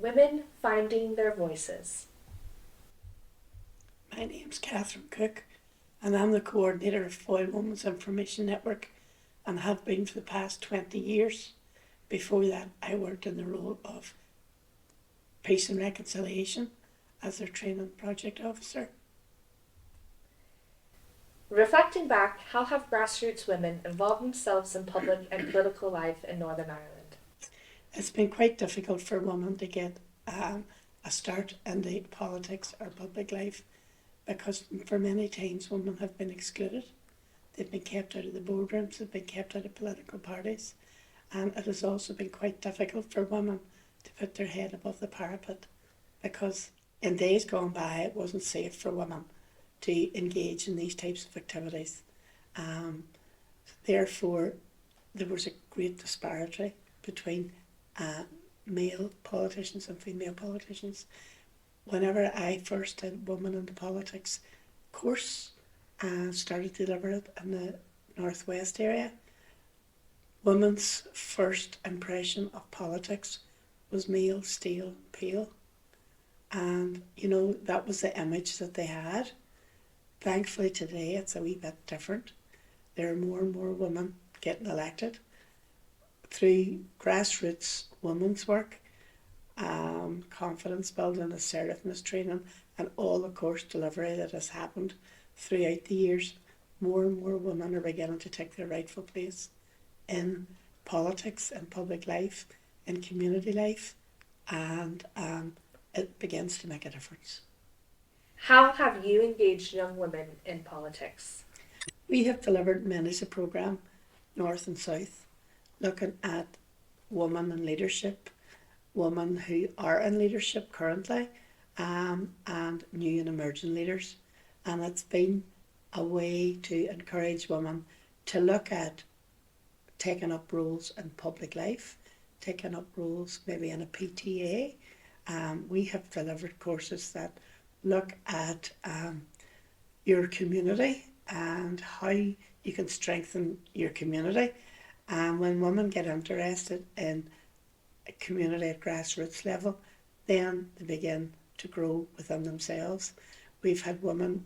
Women Finding Their Voices. My name's Catherine Cooke, and I'm the coordinator of Foyle Women's Information Network and have been for the past 20 years. Before that, I worked in the role of Peace and Reconciliation as their training project officer. Reflecting back, how have grassroots women involved themselves in public and political life in Northern Ireland? It's been quite difficult for women to get a start in the politics or public life because for many times women have been excluded. They've been kept out of the boardrooms, they've been kept out of political parties, and it has also been quite difficult for women to put their head above the parapet because in days gone by it wasn't safe for women to engage in these types of activities. Um, Therefore, there was a great disparity between male politicians and female politicians. Whenever I first did Women into Politics course, started to deliver it in the northwest area, women's first impression of politics was male, steel, pale. And, that was the image that they had. Thankfully today it's a wee bit different. There are more and more women getting elected through grassroots women's work, confidence building, assertiveness training, and all the course delivery that has happened throughout the years. More and more women are beginning to take their rightful place in politics and public life, in community life, and it begins to make a difference. How have you engaged young women in politics? We have delivered many a programme, north and south, looking at women in leadership, women who are in leadership currently, and new and emerging leaders. And it's been a way to encourage women to look at taking up roles in public life, taking up roles maybe in a PTA. We have delivered courses that look at your community and how you can strengthen your community. And when women get interested in a community at grassroots level, then they begin to grow within themselves. We've had women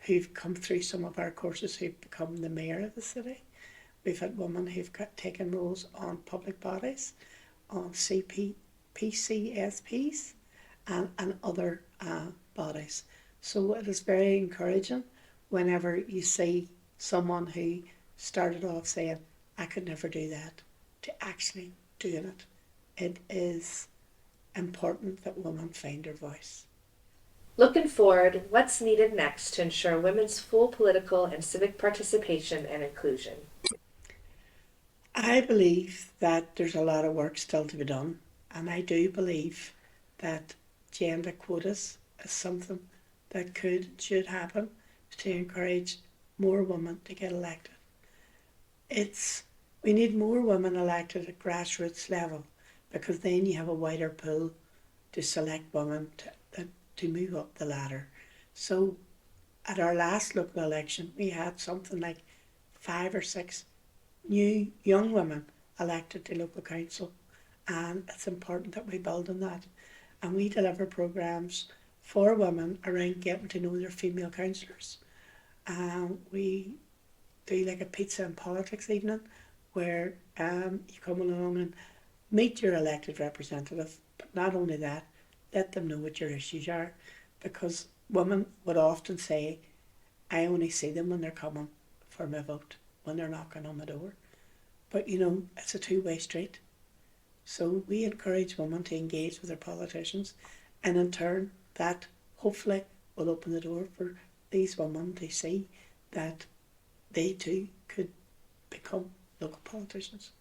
who've come through some of our courses who've become the mayor of the city. We've had women who've taken roles on public bodies, on PCSPs, and other bodies. So it is very encouraging whenever you see someone who started off saying, I could never do that, to actually doing it. It is important that women find their voice. Looking forward, what's needed next to ensure women's full political and civic participation and inclusion? I believe that there's a lot of work still to be done, and I do believe that gender quotas is something that could and should happen to encourage more women to get elected. We need more women elected at grassroots level because then you have a wider pool to select women to move up the ladder. So at our last local election, we had something like 5 or 6 new young women elected to local council, and it's important that we build on that. And we deliver programmes for women around getting to know their female councillors. We do like a pizza and politics evening where you come along and meet your elected representative, but not only that, let them know what your issues are, because women would often say, I only see them when they're coming for my vote, when they're knocking on my door. But it's a two-way street. So we encourage women to engage with their politicians, and in turn that hopefully will open the door for these women to see that they too could become local politicians.